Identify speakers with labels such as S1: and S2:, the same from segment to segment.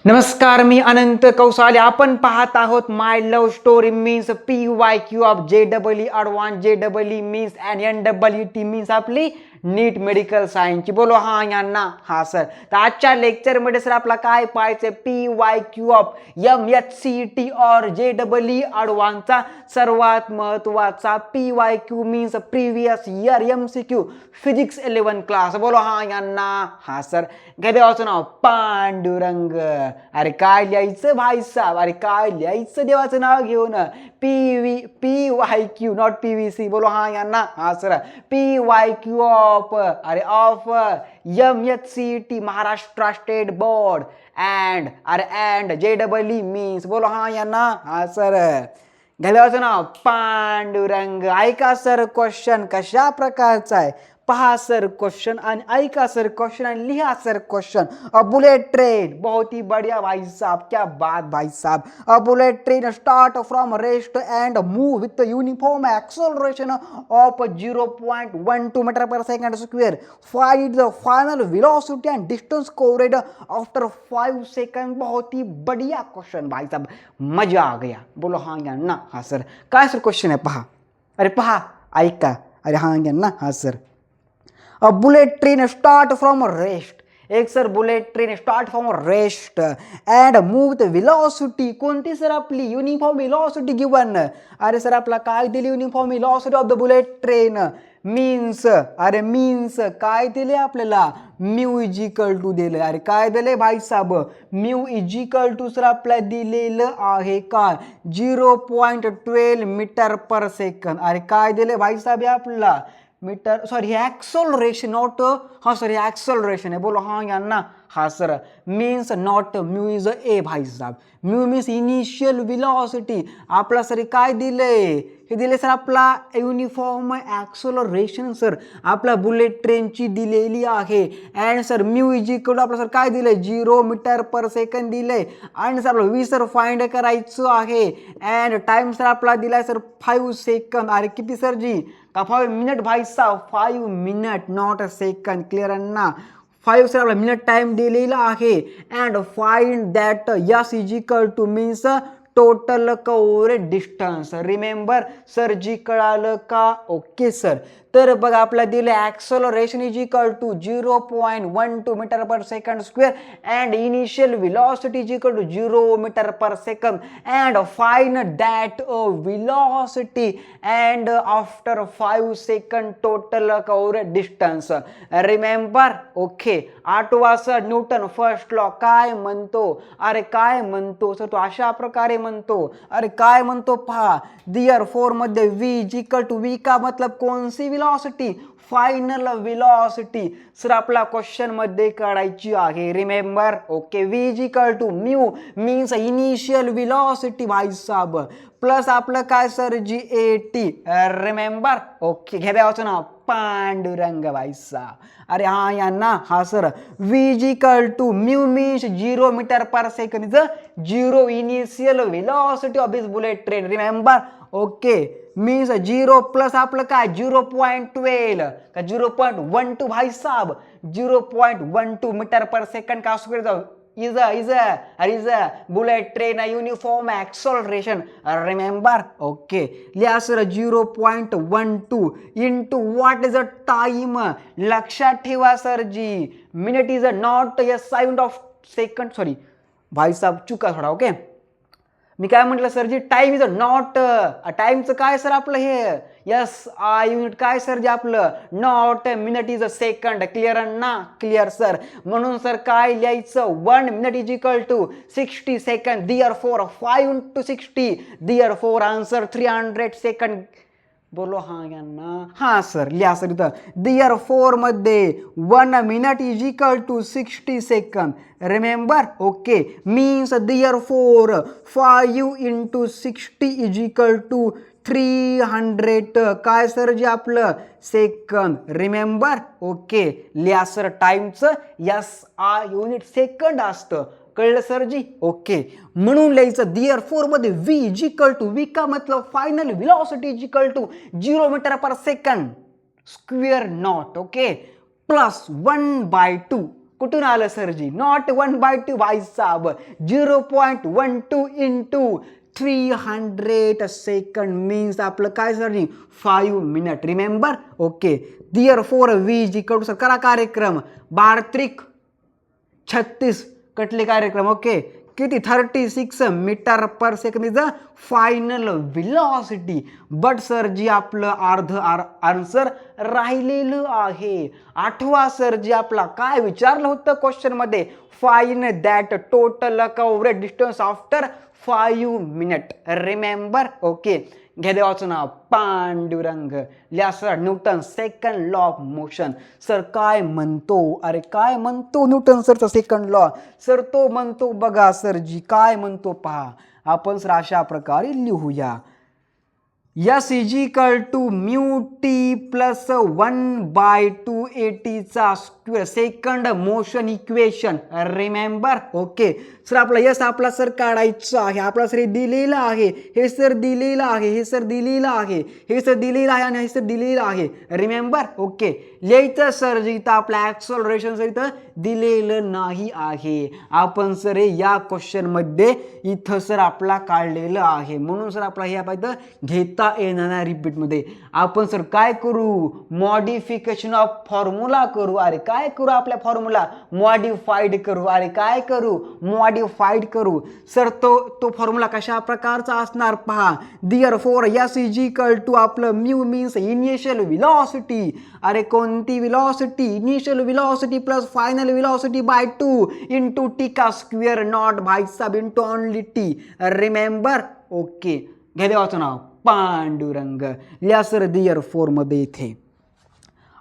S1: नमस्कार, मी अनंत कौसाले. आपण पाहत आहोत my love story means PYQ of JEE advance. JEE means and NEET means आपली नीट मेडिकल सायन्सची. बोलो हा यांना हा सर. तर आजच्या लेक्चरमध्ये सर आपला काय पाहायचं, PYQ ऑफ MHCET और JEE ॲडव्हान्सचा सर्वात महत्वाचा PYQ means previous year MCQ physics 11 class. बोलो हा यांना हा सर. गद्याचं नाव पांडुरंग. अरे काय लिहायचं भाई साहब, अरे काय लिहायचं देवाचं नाव घेऊन. PYQ not PVC. बोलो हा यांना हा सर. PYQ ऑफ अरे of MHCET Maharashtra state board and JEE means. बोलो हा यांना हा सर. घालवाचं नाव पांडुरंग. ऐका सर क्वेश्चन कशा प्रकारचा आहे, पहा सर क्वेश्चन आणि ऐका सर क्वेश्चन आणि लिहा sir question. A bullet train, बहुत ही बढ़िया भाई साहब, क्या बात भाई साहब. A bullet train start from rest and move with uniform acceleration of 0.12 metre per second square. Find the final velocity and distance covered after 5 second. बहुत ही बढ़िया क्वेश्चन भाई साहब, मजा आ गया. बोलो हाँ या ना हा सर. काय सर क्वेश्चन आहे पहा. अरे पहा ऐका. अरे हाँ या ना हा sir. A bullet train start from rest. एक sir bullet train start from rest and move with velocity. कोणती सर आपली युनिफॉर्म वेलॉसिटी गिवन. अरे सर आपला काय दिली uniform velocity of the bullet train means. अरे मीन्स काय दिले आपल्याला, म्यू इजिकल टू दिले. अरे काय दिले भाई साहब, म्यू इजिकल टू सर आपल्याला दिलेलं आहे काय 0.12 मीटर पर सेकंड. अरे काय दिले भाई साहब आपल्याला मीटर, सॉरी ॲक्सलरेशन नॉट हा सर ॲक्सलरेशन आहे. बोलो हाँ यांना हा sir. Means naught mu is a भाई साहब. Mu means initial velocity. आपला सर काय दिले, हे दिले सर आपला युनिफॉर्म ॲक्सलरेशन सर आपला बुलेट ट्रेनची दिलेली आहे. And sir mu is equal आपलं सर काय दिलंय 0 मीटर पर सेकंड दिलंय. आणि सर आपलं वी सर फाइंड करायचं आहे. अँड टाइम सर आपला दिलाय सर 5 सेकंद. अरे किती सर जी का 5 मिनिट भाई साहब, 5 minute not a second. Clear ना. 5 सर आपला मिनिट टाइम दिलेला आहे. And find that S is equal to means total coverage distance. Remember sir ji कळालं का. Okay sir. तर बघा आपल्याला दिलं acceleration is equal to 0.12 metre per second square and initial velocity is equal to 0 metre per second and find that velocity and after 5 second total coverage distance. Remember. Okay. आठवा sir Newton first law काय म्हणतो. अरे काय म्हणतो sir तो अशा प्रकारे म्हणतो. अरे काय म्हणतो पहा. देअरफॉर मध्ये v is equal to v का मतलब कौन सी वेलॉसिटी, फायनल वेलॉसिटी सर आपला क्वेश्चन मध्ये काढायची आहे. Remember. Okay. v is equal to mu means initial velocity भाई साहब प्लस आपलं काय सर GAT. रिमेंबर. ओके. घ्याव्याचं नाव पांडुरंग भाई साहब. अरे हा यांना हा sir. v is equal to mu means 0 metre per second is 0 initial velocity of this bullet train. Remember. Okay. Means 0 plus आपलं काय 0.12 का 0.12 भाई साहब 0.12 मीटर पर सेकंड का स्क्वेअर जाऊ is bullet train uniform acceleration. Remember. Okay. लिहा sir 0.12 into what is a time. लक्षात ठेवा sir ji minute is a not a sound of second. Sorry भाई साहब चुका थोडा. ओके. मी काय म्हटलं sir ji time is a not. टाइमचं काय सर आपलं हे यस युनिट काय सर जे आपलं not minute is a second. Clear ना. Clear sir. म्हणून सर काय लिहायचं 1 minute is equal to 60 second. Therefore 5 into 60 therefore answer 300 second. बोलो हाँ यांना हा सर. लिहा सर इथं देअरफॉर मध्ये 1 minute is equal to 60 second. Remember. Okay. Means therefore 5 into 60 is equal to 300 काय सर जे आपलं सेकंद. रिमेंबर. ओके. लिहा सर टाइमचं युनिट सेकंड असतं. कळलं सर जी. ओके. म्हणून लिहायचं देअरफॉर मध्ये v is equal to v का मतलब final velocity is equal to 0 metre per second square not. Okay. Plus 1/2 कुठून आलं सरजी? नॉट 1/2 भाई साहब, 0.12 इंटू 300 सेकंड मीन्स आपलं काय सरजी? 5 मिनिट. रिमेंबर? ओके. दिअर फोर वीज इकडून सर करा कार्यक्रम 12×36 कटले कार्यक्रम. ओके. किती? 36 metre per second is the final velocity. But sir ji आपलं अर्ध आन्सर राहिलेलं आहे. आठवा सर जी आपला काय विचारलं होतं क्वेश्चन मध्ये? Find that total coverage distance after 5 minute. Remember? Okay. घ्या देवाचं नाव पांडुरंग. लिहा sir Newton second law of motion. Sir काय म्हणतो? अरे काय म्हणतो न्यूटन सरचा सेकंड लॉ? सर तो म्हणतो बघा सर जी काय म्हणतो पहा. आपण सर अशा प्रकारे लिहूया. S is equal to mu T plus 1/2AT चा square second motion equation. Remember? Okay. Sir आपला यस आपला सर काढायचं आहे. आपला सर हे दिलेलं आहे, हे सर दिलेलं आहे, हे सर दिलेलं आहे, हे सर दिलेलं आहे आणि हे सर दिलेलं आहे. रिमेंबर? ओके. लिहायचं सर इथं आपलं ॲक्सलरेशन सर इथं दिलेलं नाही आहे. आपण सर या क्वेश्चन मध्ये इथं सर आपला काढलेलं आहे, म्हणून सर आपला हे आपण इथं घेता येणार नाही रिपीट मध्ये. आपण सर काय करू? मॉडिफिकेशन ऑफ फॉर्म्युला करू. अरे काय करू? आपल्या फॉर्म्युला मॉडिफाईड करू. अरे काय करू? मॉडिफाईड करू. सर तो फॉर्म्युला कशा प्रकारचा असणार पहा. Therefore S is equal to आपलं म्यू मीन्स इनिशियल व्हेलॉसिटी. अरे कोणती velocity? Initial velocity plus final velocity by 2 into t का स्क्वेअर नॉट भाई साब into only t. Remember? Okay. घ्या देवाचं नाव पांडुरंग. लिहा सर दिअर फोर मध्ये इथे.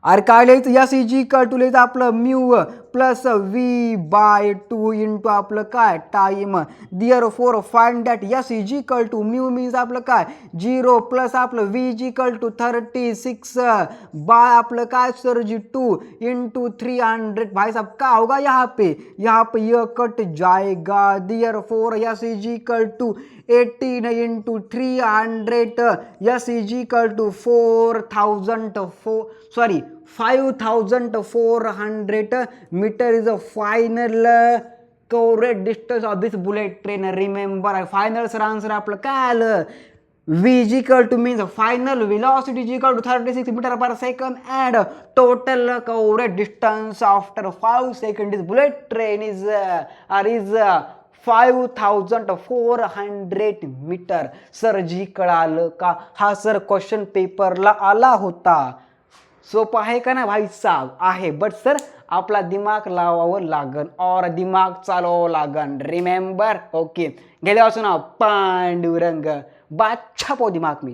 S1: अरे काय लिहायचं? S इज इक्वल टू लिहायचं आपलं म्यू प्लस V/2 इंटू आपलं काय? Time. Therefore find that S is equal to mu means आपलं काय? 0 प्लस आपलं V is equal to 36 by आपलं काय सर जी 2 इंटू 300. भाई साहब क्या होगा यहाँ पे ये कट जाएगा. Therefore S is equal to 18 into 300. S is equal to 5400 meter is a final coverage distance of this bullet train. Remember, final sir answer आपलं काय आलं? V is equal to means final velocity is equal to 36 meter per second and total coverage distance after 5 seconds this bullet train is 5400 metre. Sir ji कळालं का? हा sir question पेपरला आला होता. सोपं आहे का ना भाई साहब? आहे. बट सर आपला दिमाग लावावं लागन और दिमाग चालवावं लागन. रिमेंबर? ओके. गेल्या वाचून पांडुरंग बादशाह पो दिमाग मी.